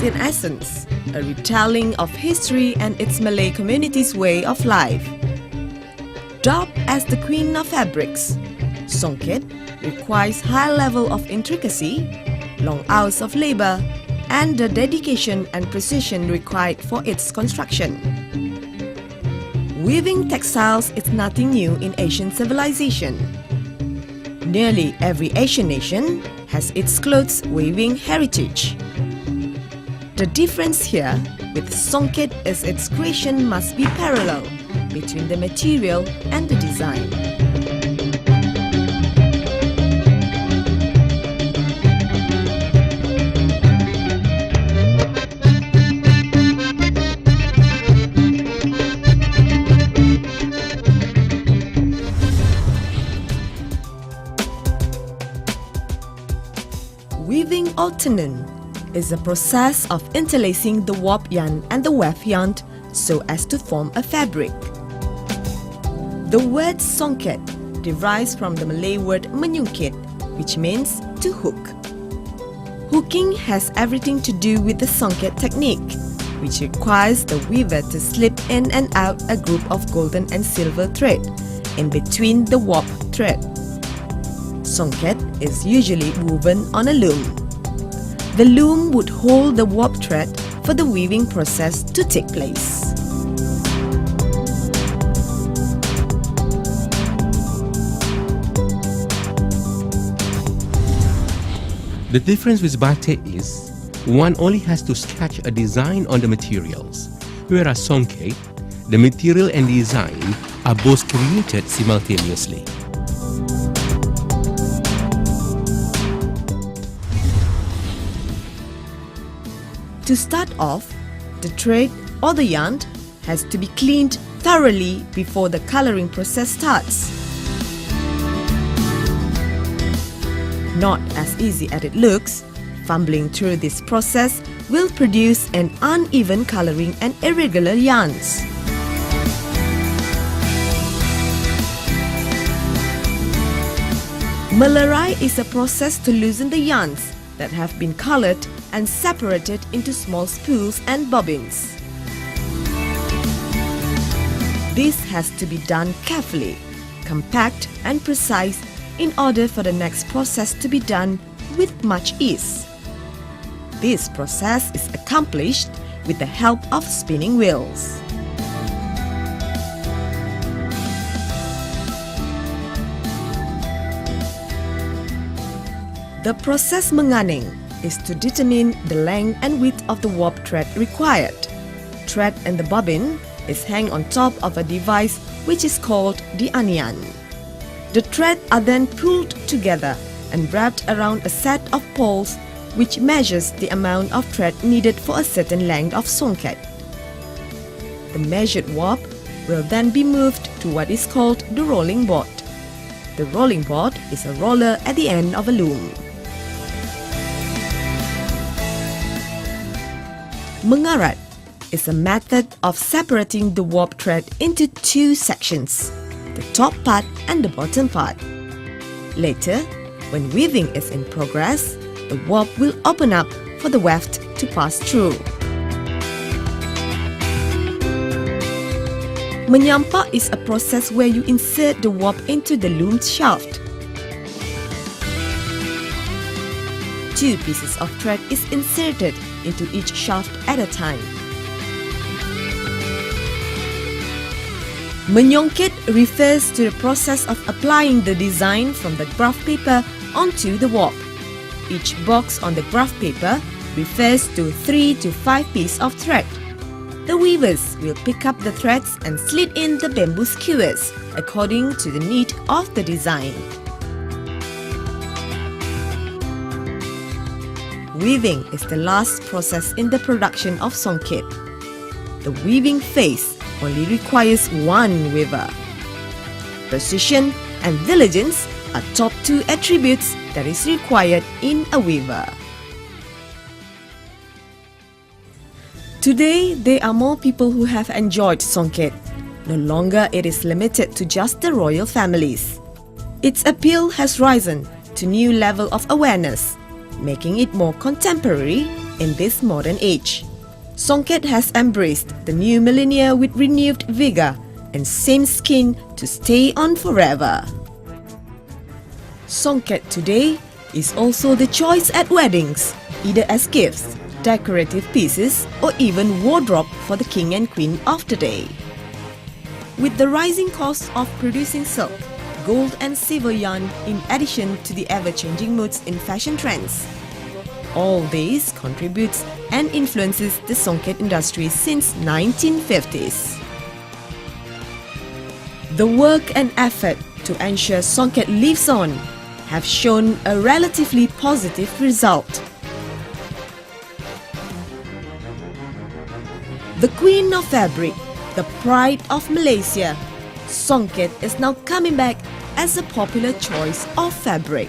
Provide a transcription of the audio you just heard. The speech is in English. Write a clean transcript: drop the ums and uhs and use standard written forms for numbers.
in essence a retelling of history and its Malay community's way of life. Dubbed as the Queen of Fabrics, Songket requires high level of intricacy, long hours of labor, and the dedication and precision required for its construction. Weaving textiles is nothing new in Asian civilization. Nearly every Asian nation has its clothes weaving heritage. The difference here with Songket is its creation must be parallel between the material and the design. Weaving alternate is a process of interlacing the warp yarn and the weft yarn so as to form a fabric. The word Songket derives from the Malay word menyungkit, which means to hook. Hooking has everything to do with the Songket technique, which requires the weaver to slip in and out a group of golden and silver thread in between the warp thread. Songket is usually woven on a loom. The loom would hold the warp thread for the weaving process to take place. The difference with batik is, one only has to sketch a design on the materials, whereas Songket, the material and design are both created simultaneously. To start off, the thread or the yarn has to be cleaned thoroughly before the coloring process starts. Not as easy as it looks, fumbling through this process will produce an uneven coloring and irregular yarns. Melerai is a process to loosen the yarns that have been colored and separated into small spools and bobbins. This has to be done carefully, compact and precise in order for the next process to be done with much ease. This process is accomplished with the help of spinning wheels. The process menganing is to determine the length and width of the warp thread required. Thread and the bobbin is hung on top of a device which is called the anian. The threads are then pulled together and wrapped around a set of poles which measures the amount of thread needed for a certain length of Songket. The measured warp will then be moved to what is called the rolling board. The rolling board is a roller at the end of a loom. Mengarat is a method of separating the warp thread into two sections, the top part and the bottom part. Later, when weaving is in progress, the warp will open up for the weft to pass through. Menyampak is a process where you insert the warp into the loom shaft. Two pieces of thread is inserted into each shaft at a time. Menyongket refers to the process of applying the design from the graph paper onto the warp. Each box on the graph paper refers to 3 to 5 pieces of thread. The weavers will pick up the threads and slit in the bamboo skewers according to the need of the design. Weaving is the last process in the production of Songket. The weaving phase only requires one weaver. Precision and diligence are top two attributes that is required in a weaver. Today, there are more people who have enjoyed Songket. No longer it is limited to just the royal families. Its appeal has risen to new level of awareness. making it more contemporary in this modern age. Songket has embraced the new millennia with renewed vigor and same skin to stay on forever. Songket today is also the choice at weddings, either as gifts, decorative pieces, or even wardrobe for the king and queen of the day. With the rising cost of producing silk, gold and silver yarn in addition to the ever-changing moods in fashion trends, all this contributes and influences the Songket industry since 1950s. The work and effort to ensure Songket lives on have shown a relatively positive result. The Queen of Fabric, the pride of Malaysia, Songket is now coming back as a popular choice of fabric.